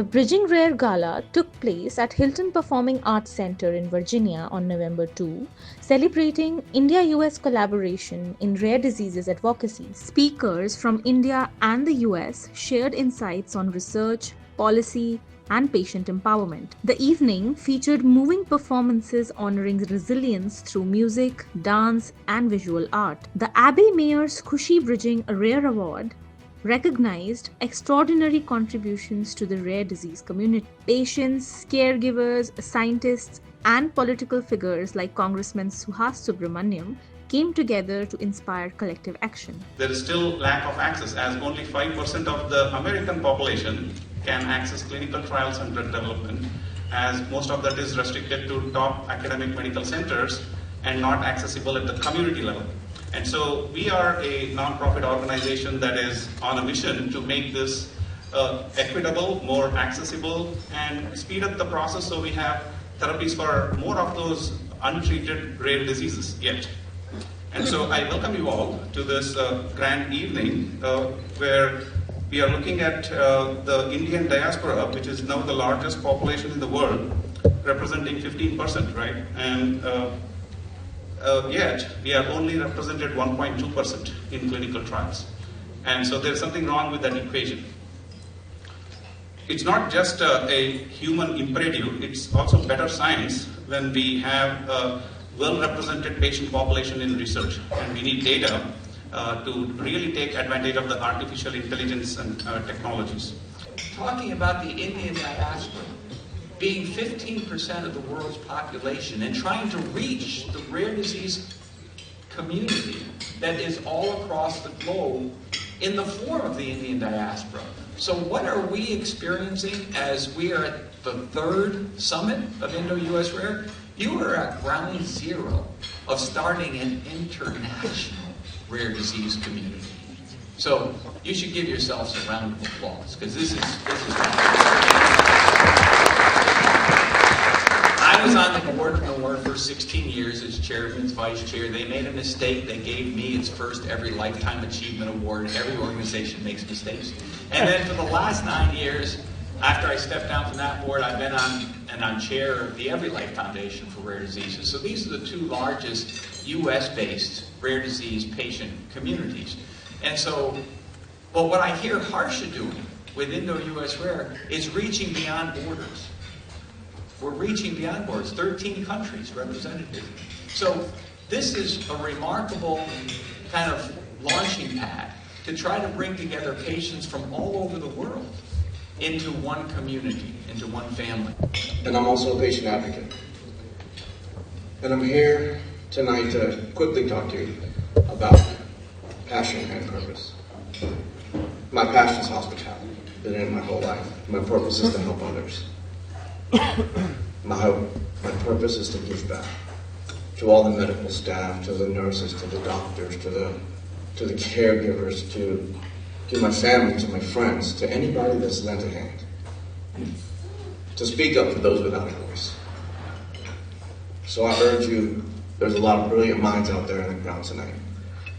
The Bridging Rare Gala took place at Hilton Performing Arts Center in Virginia on November 2, celebrating India US collaboration in rare diseases advocacy. Speakers from India and the US shared insights on research, policy, and patient empowerment. The evening featured moving performances honoring resilience through music, dance, and visual art. The Abbey Meyers Khushi Bridging RARE Award recognized extraordinary contributions to the rare disease community. Patients, caregivers, scientists, and political figures like Congressman Suhas Subramaniam came together to inspire collective action. There is still lack of access, as only 5% of the American population can access clinical trials and drug development, as most of that is restricted to top academic medical centers and not accessible at the community level. And so we are a non-profit organization that is on a mission to make this equitable, more accessible, and speed up the process so we have therapies for more of those untreated rare diseases yet. And so I welcome you all to this grand evening where we are looking at the Indian diaspora, which is now the largest population in the world, representing 15%, right? And yet we are only represented 1.2% in clinical trials. And so there's something wrong with that equation. It's not just a human imperative, it's also better science when we have a well-represented patient population in research. And we need data to really take advantage of the artificial intelligence and technologies. Talking about the Indian diaspora being 15% of the world's population and trying to reach the rare disease community that is all across the globe in the form of the Indian diaspora. So what are we experiencing as we are at the third summit of Indo US Rare? You are at ground zero of starting an international rare disease community. So you should give yourselves a round of applause, because this is I was on the board of NORE for 16 years as chairman's vice chair. They made a mistake. They gave me its first every lifetime achievement award. Every organization makes mistakes. And then for the last 9 years, after I stepped down from that board, I've been on chair of the Every Life Foundation for Rare Diseases. So these are the two largest US-based rare disease patient communities. And so, well, what I hear Harsha doing with Indo US Rare is reaching beyond borders. We're reaching beyond borders, 13 countries represented here. So this is a remarkable kind of launching pad to try to bring together patients from all over the world into one community, into one family. And I'm also a patient advocate. And I'm here tonight to quickly talk to you about passion and purpose. My passion is hospitality. Been in it my whole life. My purpose is to help others. My purpose is to give back to all the medical staff, to the nurses, to the doctors, to the caregivers, to my family, to my friends, to anybody that's lent a hand. To speak up for those without a voice. So I urge you, there's a lot of brilliant minds out there in the ground tonight.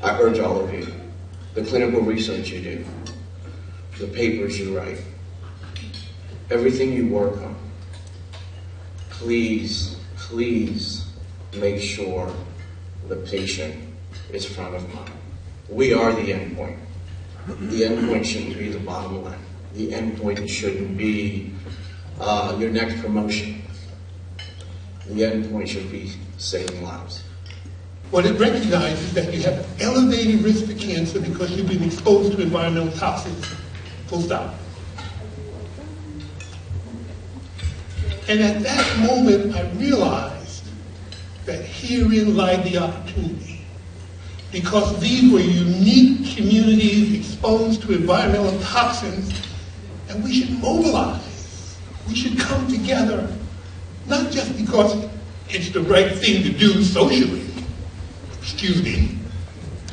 I urge all of you, the clinical research you do, the papers you write, everything you work on, please make sure the patient is front of mind. We are the end point. The end point shouldn't be the bottom line. The end point shouldn't be your next promotion. The end point should be saving lives. What it recognizes is that you have elevated risk for cancer because you've been exposed to environmental toxins. Full stop. And at that moment, I realized that herein lied the opportunity. Because these were unique communities exposed to environmental toxins, and we should mobilize. We should come together, not just because it's the right thing to do socially. Excuse me.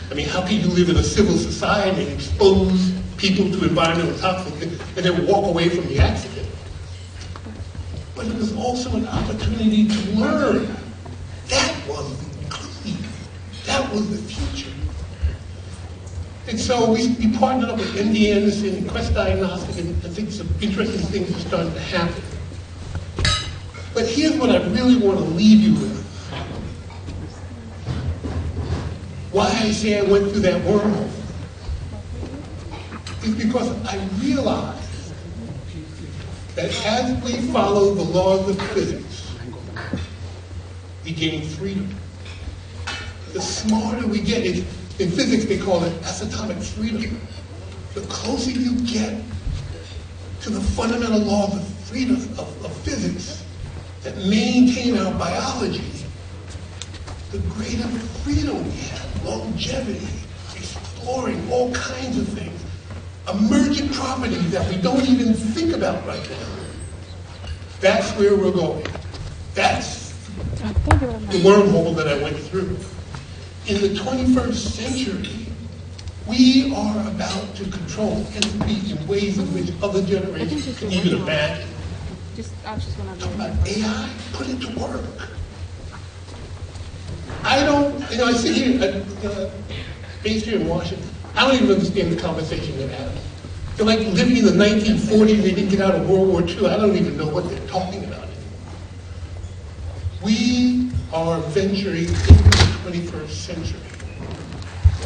I mean, how can you live in a civil society and expose people to environmental toxins and then walk away from the accident? But it was also an opportunity to learn. That was the key. That was the future. And so we partnered up with MD Anderson and Quest Diagnostic, and I think some interesting things are starting to happen. But here's what I really want to leave you with. Why I say I went through that wormhole is because I realized that as we follow the laws of physics, we gain freedom. The smarter we get, in physics they call it esoteric freedom. The closer you get to the fundamental laws of freedom, of physics, that maintain our biology, the greater freedom we have, longevity, exploring all kinds of things, emergent properties that we don't even think about right now. That's where we're going. That's the wormhole that I went through. In the 21st century, we are about to control entropy in ways in which other generations can even imagine. Talk about AI, put it to work. I sit here, based here in Washington, I don't even understand the conversation they're having. They're like living in the 1940s, they didn't get out of World War II, I don't even know what they're talking about anymore. We are venturing into the 21st century.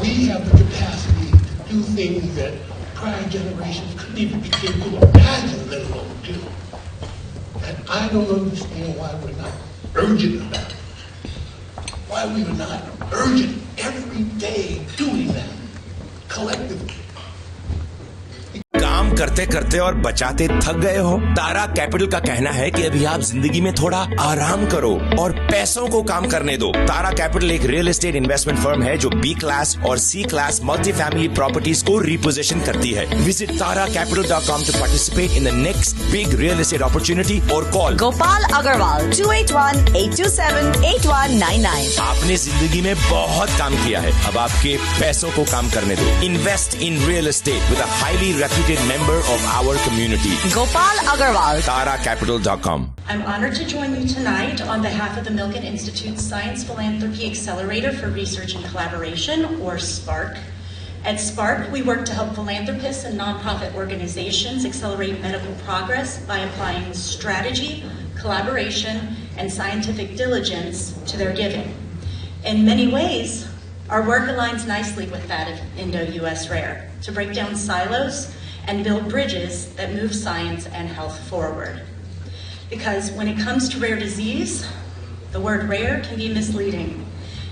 We have the capacity to do things that prior generations couldn't even begin to imagine, let alone do. And I don't understand why we're not urgent about it. Why we are not urgent every day doing that collectively. काम करते करते और बचाते थक गए हो? तारा capital का कहना है कि अभी आप जिंदगी में थोड़ा आराम करो और पैसों को काम करने दो। तारा कैपिटल एक रियल एस्टेट इन्वेस्टमेंट फर्म है जो बी क्लास और सी क्लास मल्टी फैमिली प्रॉपर्टीज को रिपोजिशन करती है। Visit taracapital.com to participate in the next big real estate opportunity or call Gopal Agarwal 281-827-8199। आपने जिंदगी में बहुत काम किया है, अब आपके पैसों को काम करने दो। Invest in real estate with a highly reputed member of our community. Gopal Agarwal. taracapital.com. I'm honored to join you tonight on behalf of the Milken Institute's Science Philanthropy Accelerator for Research and Collaboration, or SPARC. At SPARC, we work to help philanthropists and nonprofit organizations accelerate medical progress by applying strategy, collaboration, and scientific diligence to their giving. In many ways, our work aligns nicely with that of Indo US Rare to break down silos and build bridges that move science and health forward. Because when it comes to rare disease, the word rare can be misleading.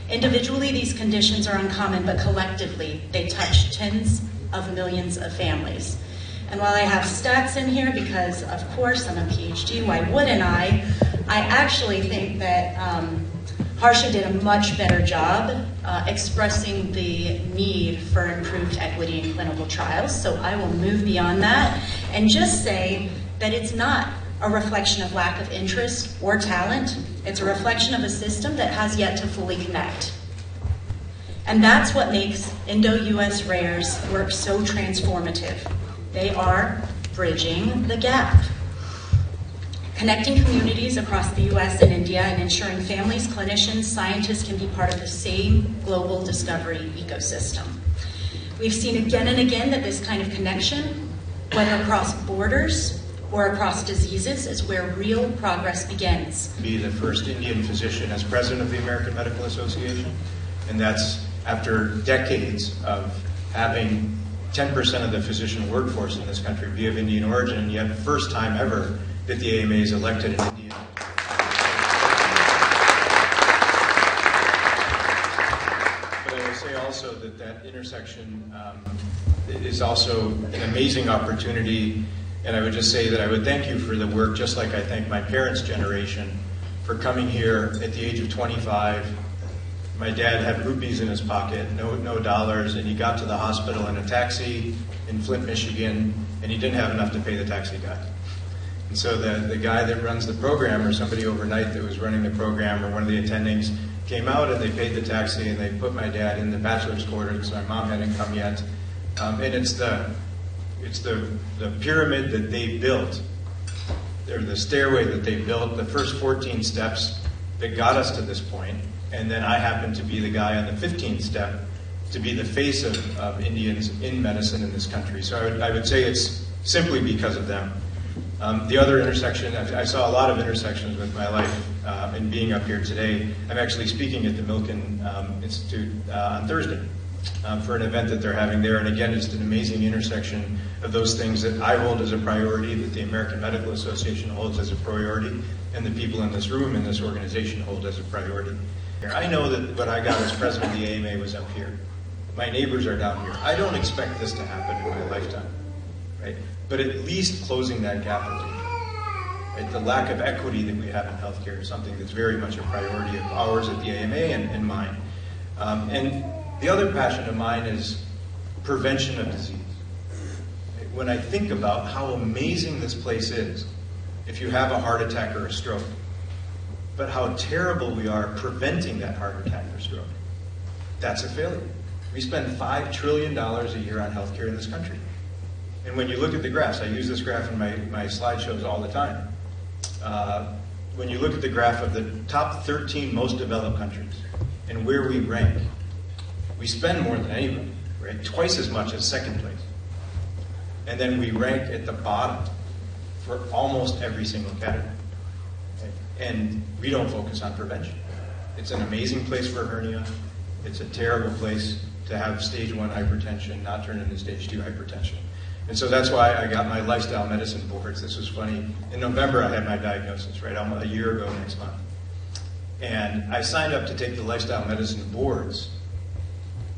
Individually, these conditions are uncommon, but collectively, they touch tens of millions of families. And while I have stats in here, because of course I'm a PhD, why wouldn't I actually think that Harsha did a much better job expressing the need for improved equity in clinical trials. So I will move beyond that and just say that it's not a reflection of lack of interest or talent. It's a reflection of a system that has yet to fully connect. And that's what makes Indo US Rare's work so transformative. They are bridging the gap, connecting communities across the US and India and ensuring families, clinicians, scientists can be part of the same global discovery ecosystem. We've seen again and again that this kind of connection, whether across borders or across diseases, is where real progress begins. Be the first Indian physician as president of the American Medical Association, and that's after decades of having 10% of the physician workforce in this country be of Indian origin, and yet first time ever that the AMA is elected in India. But I will say also that that intersection is also an amazing opportunity, and I would just say that I would thank you for the work, just like I thank my parents' generation for coming here at the age of 25. My dad had rupees in his pocket, no dollars, and he got to the hospital in a taxi in Flint, Michigan, and he didn't have enough to pay the taxi guy. And so the guy that runs the program, or somebody overnight that was running the program, or one of the attendings, came out and they paid the taxi and they put my dad in the bachelor's quarters because my mom hadn't come yet. And it's the pyramid that they built, or the stairway that they built, the first 14 steps that got us to this point. And then I happened to be the guy on the 15th step to be the face of Indians in medicine in this country. So I would say it's simply because of them. The other intersection, I saw a lot of intersections with my life in being up here today. I'm actually speaking at the Milken Institute on Thursday for an event that they're having there. And again, it's an amazing intersection of those things that I hold as a priority, that the American Medical Association holds as a priority, and the people in this room in this organization hold as a priority. I know that what I got as president of the AMA was up here. My neighbors are down here. I don't expect this to happen in my lifetime, right? But at least closing that gap will do. Right? The lack of equity that we have in healthcare is something that's very mumuch a priority of ours at the AMA and mine. And the other passion of mine is prevention of disease. When I think about how amazing this place is, if you have a heart attack or a stroke, but how terrible we are preventing that heart attack or stroke, that's a failure. We spend $5 trillion a year on healthcare in this country. And when you look at the graphs, I use this graph in my slideshows all the time. When you look at the graph of the top 13 most developed countries and where we rank, we spend more than anybody, right? Twice as much as second place. And then we rank at the bottom for almost every single category. Right? And we don't focus on prevention. It's an amazing place for a hernia. It's a terrible place to have stage 1 hypertension, not turn into stage 2 hypertension. And so that's why I got my lifestyle medicine boards. This was funny. In November, I had my diagnosis, right? Almost a year ago next month. And I signed up to take the lifestyle medicine boards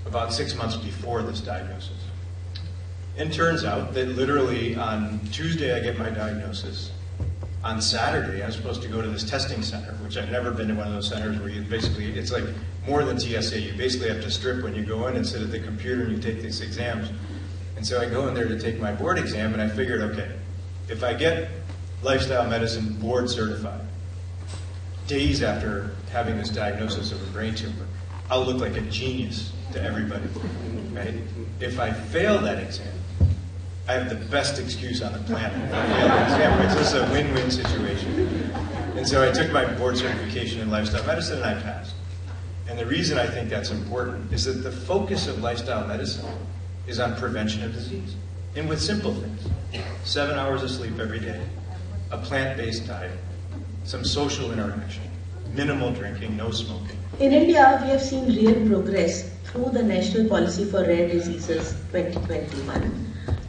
about 6 months before this diagnosis. And turns out that literally on Tuesday, I get my diagnosis. On Saturday, I'm supposed to go to this testing center, which I've never been to one of those centers where you basically, it's like more than TSA. You basically have to strip when you go in and sit at the computer and you take these exams. And so I go in there to take my board exam, and I figured, okay, if I get lifestyle medicine board certified, days after having this diagnosis of a brain tumor, I'll look like a genius to everybody, right? If I fail that exam, I have the best excuse on the planet. It's just a win-win situation. And so I took my board certification in lifestyle medicine and I passed. And the reason I think that's important is that the focus of lifestyle medicine is on prevention of disease. And with simple things, 7 hours of sleep every day, a plant-based diet, some social interaction, minimal drinking, no smoking. In India, we have seen real progress through the National Policy for Rare Diseases 2021,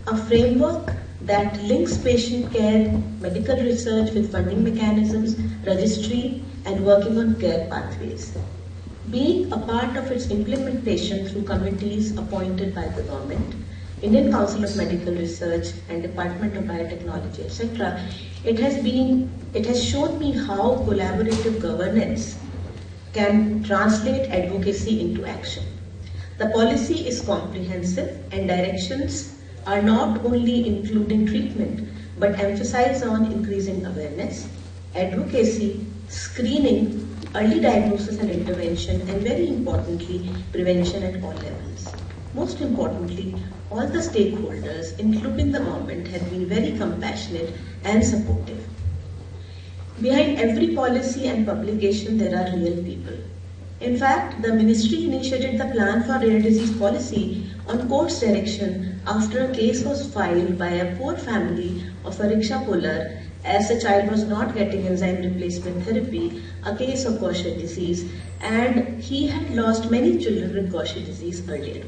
a framework that links patient care, medical research with funding mechanisms, registry, and working on care pathways. Being a part of its implementation through committees appointed by the government, Indian Council of Medical Research and Department of Biotechnology, etc., it has shown me how collaborative governance can translate advocacy into action. The policy is comprehensive and directions are not only including treatment but emphasize on increasing awareness, advocacy, screening, early diagnosis and intervention, and very importantly, prevention at all levels. Most importantly, all the stakeholders, including the government, have been very compassionate and supportive. Behind every policy and publication, there are real people. In fact, the ministry initiated the Plan for Rare Disease Policy on court's direction after a case was filed by a poor family of a rickshaw puller as the child was not getting enzyme replacement therapy, a case of Gaucher disease, and he had lost many children with Gaucher disease earlier.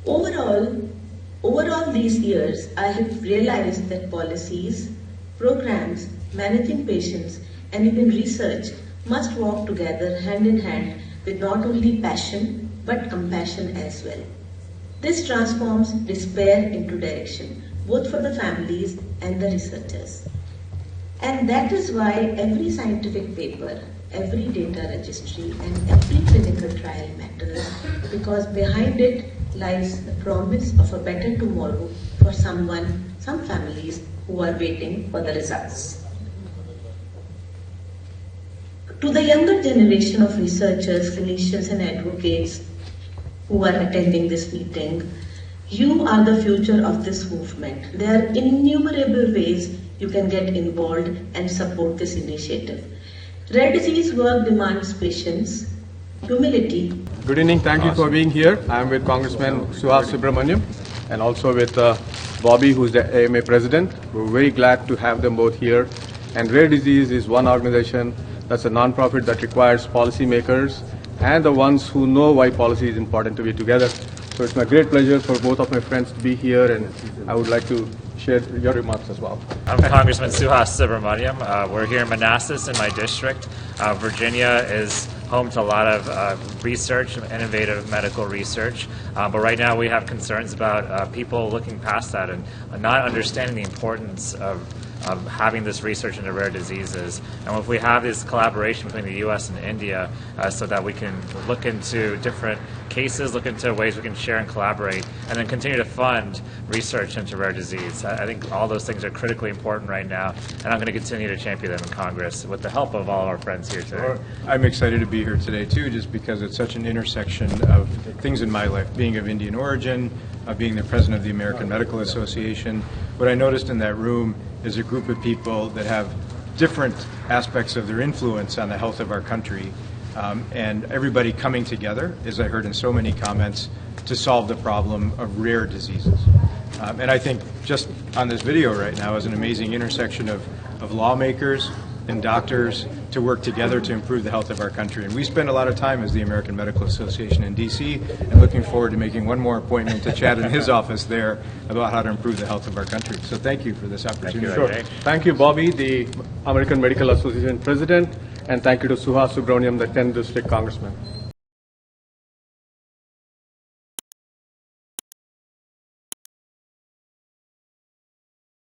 Overall these years, I have realized that policies, programs, managing patients, and even research must walk together hand in hand with not only passion, but compassion as well. This transforms despair into direction, both for the families and the researchers. And that is why every scientific paper, every data registry, and every clinical trial matters, because behind it lies the promise of a better tomorrow for some families who are waiting for the results. To the younger generation of researchers, clinicians, and advocates who are attending this meeting, you are the future of this movement. There are innumerable ways you can get involved and support this initiative. Rare disease work demands patience, humility. Good evening. Thank you for being here. I'm with Congressman Suhas Subramaniam and also with Bobby, who's the AMA president. We're very glad to have them both here. And Rare Disease is one organization that's a nonprofit that requires policymakers and the ones who know why policy is important to be together. So it's my great pleasure for both of my friends to be here, and I would like to share your remarks as well. I'm Congressman Suhas Subramaniam. We're here in Manassas in my district. Virginia is home to a lot of research, innovative medical research, but right now we have concerns about people looking past that and not understanding the importance of having this research into rare diseases. And if we have this collaboration between the U.S. and India so that we can look into different cases, look into ways we can share and collaborate, and then continue to fund research into rare disease. I think all those things are critically important right now, and I'm going to continue to champion them in Congress with the help of all of our friends here today. I'm excited to be here today, too, just because it's such an intersection of things in my life, being of Indian origin, being the president of the American Medical Association. What I noticed in that room is a group of people that have different aspects of their influence on the health of our country, and everybody coming together, as I heard in so many comments, to solve the problem of rare diseases. And I think just on this video right now is an amazing intersection of lawmakers and doctors to work together to improve the health of our country. And we spend a lot of time as the American Medical Association in D.C. and looking forward to making one more appointment to chat in his office there about how to improve the health of our country. So thank you for this opportunity. Sure. Thank you, Bobby, the American Medical Association president, and thank you to Suhas Subramaniam, the 10th District Congressman.